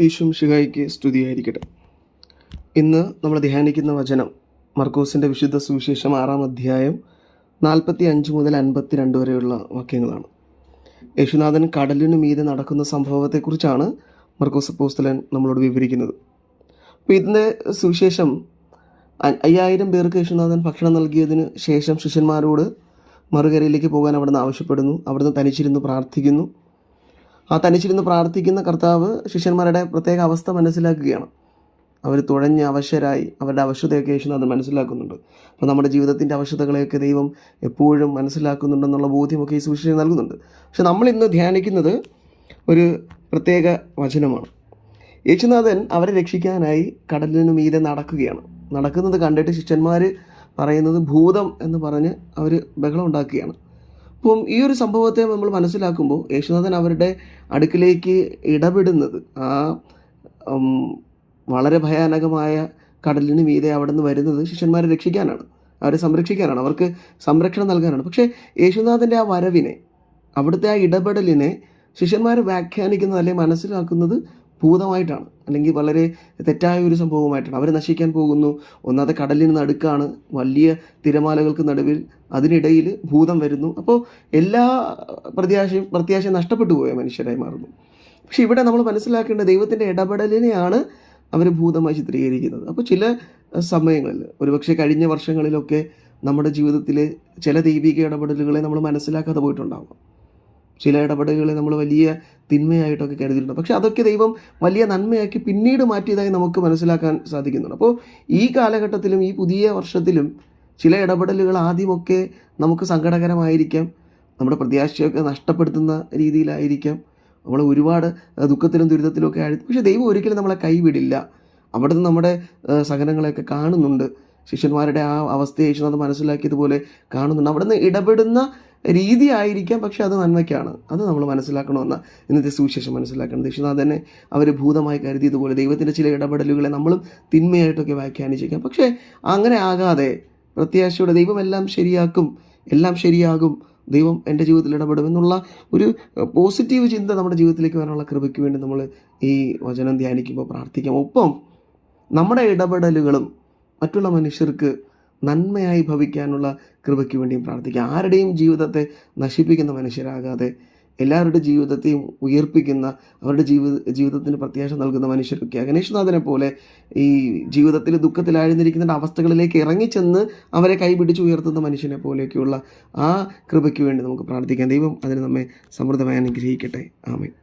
ഈശോമിശിഹായ്ക്ക് സ്തുതിയായിരിക്കട്ടെ. ഇന്ന് നമ്മൾ ധ്യാനിക്കുന്ന വചനം മർക്കോസിൻ്റെ വിശുദ്ധ സുവിശേഷം 6-ാം അധ്യായം 45 മുതൽ 52 വരെയുള്ള വാക്യങ്ങളാണ്. യേശുനാഥൻ കടലിനു മീതെ നടക്കുന്ന സംഭവത്തെക്കുറിച്ചാണ് മർക്കോസ് അപ്പോസ്തലൻ നമ്മളോട് വിവരിക്കുന്നത്. അപ്പോൾ ഇതിൻ്റെ സുവിശേഷം 5000 പേർക്ക് യേശുനാഥൻ ഭക്ഷണം നൽകിയതിന് ശേഷം ശിഷ്യന്മാരോട് മറുകരയിലേക്ക് പോകാൻ അവിടുന്ന് ആവശ്യപ്പെടുന്നു. അവിടുന്ന് തനിച്ചിരുന്ന് പ്രാർത്ഥിക്കുന്നു. ആ തനിച്ചിരുന്ന് പ്രാർത്ഥിക്കുന്ന കർത്താവ് ശിഷ്യന്മാരുടെ പ്രത്യേക അവസ്ഥ മനസ്സിലാക്കുകയാണ്. അവർ തുഴഞ്ഞ് അവശരായി അവരുടെ അവശതയൊക്കെ യേശുനാഥൻ മനസ്സിലാക്കുന്നുണ്ട്. അപ്പോൾ നമ്മുടെ ജീവിതത്തിൻ്റെ അവശതകളെയൊക്കെ ദൈവം എപ്പോഴും മനസ്സിലാക്കുന്നുണ്ടെന്നുള്ള ബോധ്യമൊക്കെ ഈ സുവിശേഷം നൽകുന്നുണ്ട്. പക്ഷെ നമ്മളിന്ന് ധ്യാനിക്കുന്നത് ഒരു പ്രത്യേക വചനമാണ്. യേശുനാഥൻ അവരെ രക്ഷിക്കാനായി കടലിനു മീതെ നടക്കുകയാണ്. നടക്കുന്നത് കണ്ടിട്ട് ശിഷ്യന്മാർ പറയുന്നത് ഭൂതം എന്ന് പറഞ്ഞ് അവർ ബഹളം ഉണ്ടാക്കുകയാണ്. അപ്പം ഈ ഒരു സംഭവത്തെ നമ്മൾ മനസ്സിലാക്കുമ്പോൾ യേശുനാഥൻ അവരുടെ അടുക്കിലേക്ക് ഇടപെടുന്നത് ആ വളരെ ഭയാനകമായ കടലിന് മീതെ അവിടെ നിന്ന് വരുന്നത് ശിഷ്യന്മാരെ രക്ഷിക്കാനാണ്, അവരെ സംരക്ഷിക്കാനാണ്, അവർക്ക് സംരക്ഷണം നൽകാനാണ്. പക്ഷേ യേശുനാഥൻ്റെ ആ വരവിനെ, അവിടുത്തെ ആ ഇടപെടലിനെ ശിഷ്യന്മാർ വ്യാഖ്യാനിക്കുന്നത് അല്ലെങ്കിൽ മനസ്സിലാക്കുന്നത് ഭൂതമായിട്ടാണ്, അല്ലെങ്കിൽ വളരെ തെറ്റായ ഒരു സംഭവമായിട്ടാണ്. അവർ നശിക്കാൻ പോകുന്നു, ഒന്നാമത്തെ കടലിന് നടുക്കാണ്, വലിയ തിരമാലകൾക്ക് നടുവിൽ, അതിനിടയിൽ ഭൂതം വരുന്നു. അപ്പോൾ എല്ലാ പ്രത്യാശയും നഷ്ടപ്പെട്ടു പോയ മനുഷ്യരായി മാറുന്നു. പക്ഷെ ഇവിടെ നമ്മൾ മനസ്സിലാക്കേണ്ട ദൈവത്തിൻ്റെ ഇടപെടലിനെയാണ് അവർ ഭൂതമായി ചിത്രീകരിക്കുന്നത്. അപ്പോൾ ചില സമയങ്ങളിൽ, ഒരുപക്ഷെ കഴിഞ്ഞ വർഷങ്ങളിലൊക്കെ നമ്മുടെ ജീവിതത്തിലെ ചില ദൈവിക ഇടപെടലുകളെ നമ്മൾ മനസ്സിലാക്കാതെ പോയിട്ടുണ്ടാകും. ചില ഇടപെടലുകളെ നമ്മൾ വലിയ തിന്മയായിട്ടൊക്കെ കരുതിയിട്ടുണ്ട്. പക്ഷെ അതൊക്കെ ദൈവം വലിയ നന്മയാക്കി പിന്നീട് മാറ്റിയതായി നമുക്ക് മനസ്സിലാക്കാൻ സാധിക്കുന്നുണ്ട്. അപ്പോൾ ഈ കാലഘട്ടത്തിലും ഈ പുതിയ വർഷത്തിലും ചില ഇടപെടലുകൾ ആദ്യമൊക്കെ നമുക്ക് സങ്കടകരമായിരിക്കാം, നമ്മുടെ പ്രത്യാശയൊക്കെ നഷ്ടപ്പെടുത്തുന്ന രീതിയിലായിരിക്കാം, നമ്മൾ ഒരുപാട് ദുഃഖത്തിലും ദുരിതത്തിലും ഒക്കെ ആയിരിക്കും. പക്ഷേ ദൈവം ഒരിക്കലും നമ്മളെ കൈവിടില്ല. അവിടുന്ന് നമ്മുടെ സഹനങ്ങളെയൊക്കെ കാണുന്നുണ്ട്. ശിഷ്യന്മാരുടെ ആ അവസ്ഥയെ യേശുനാഥൻ മനസ്സിലാക്കിയതുപോലെ കാണുന്നുണ്ട്. അവിടുന്ന് ഇടപെടുന്ന രീതി ആയിരിക്കാം, പക്ഷെ അത് നന്മയ്ക്കാണ്. അത് നമ്മൾ മനസ്സിലാക്കണമെന്ന് ഇന്നത്തെ സുവിശേഷം മനസ്സിലാക്കണം. യേശുനാഥനെ അവർ ഭൂതമായി കരുതിയതുപോലെ ദൈവത്തിൻ്റെ ചില ഇടപെടലുകളെ നമ്മളും തിന്മയായിട്ടൊക്കെ വ്യാഖ്യാനിച്ചേക്കാം. പക്ഷേ അങ്ങനെ ആകാതെ പ്രത്യാശയോടെ ദൈവം എല്ലാം ശരിയാക്കും, എല്ലാം ശരിയാകും, ദൈവം എൻ്റെ ജീവിതത്തിൽ ഇടപെടുമെന്നുള്ള ഒരു പോസിറ്റീവ് ചിന്ത നമ്മുടെ ജീവിതത്തിലേക്ക് വരാനുള്ള കൃപയ്ക്ക് വേണ്ടി നമ്മൾ ഈ വചനം ധ്യാനിക്കുമ്പോൾ പ്രാർത്ഥിക്കാം. ഒപ്പം നമ്മുടെ ഇടപെടലുകളും മറ്റുള്ള മനുഷ്യർക്ക് നന്മയായി ഭവിക്കാനുള്ള കൃപയ്ക്ക് വേണ്ടിയും പ്രാർത്ഥിക്കുക. ആരുടെയും ജീവിതത്തെ നശിപ്പിക്കുന്ന മനുഷ്യരാകാതെ എല്ലാവരുടെ ജീവിതത്തെയും ഉയർപ്പിക്കുന്ന, അവരുടെ ജീവിതത്തിന് പ്രത്യാശ നൽകുന്ന മനുഷ്യരൊക്കെ യേശുനാഥനെ പോലെ ഈ ജീവിതത്തിൽ ദുഃഖത്തിലാഴ്ന്നിരിക്കുന്ന അവസ്ഥകളിലേക്ക് ഇറങ്ങിച്ചെന്ന് അവരെ കൈപിടിച്ച് ഉയർത്തുന്ന മനുഷ്യനെ പോലെയൊക്കെയുള്ള ആ കൃപയ്ക്ക് വേണ്ടി നമുക്ക് പ്രാർത്ഥിക്കാം. ദൈവം അതിന് നമ്മെ സമൃദ്ധമായി അനുഗ്രഹിക്കട്ടെ. ആമേൻ.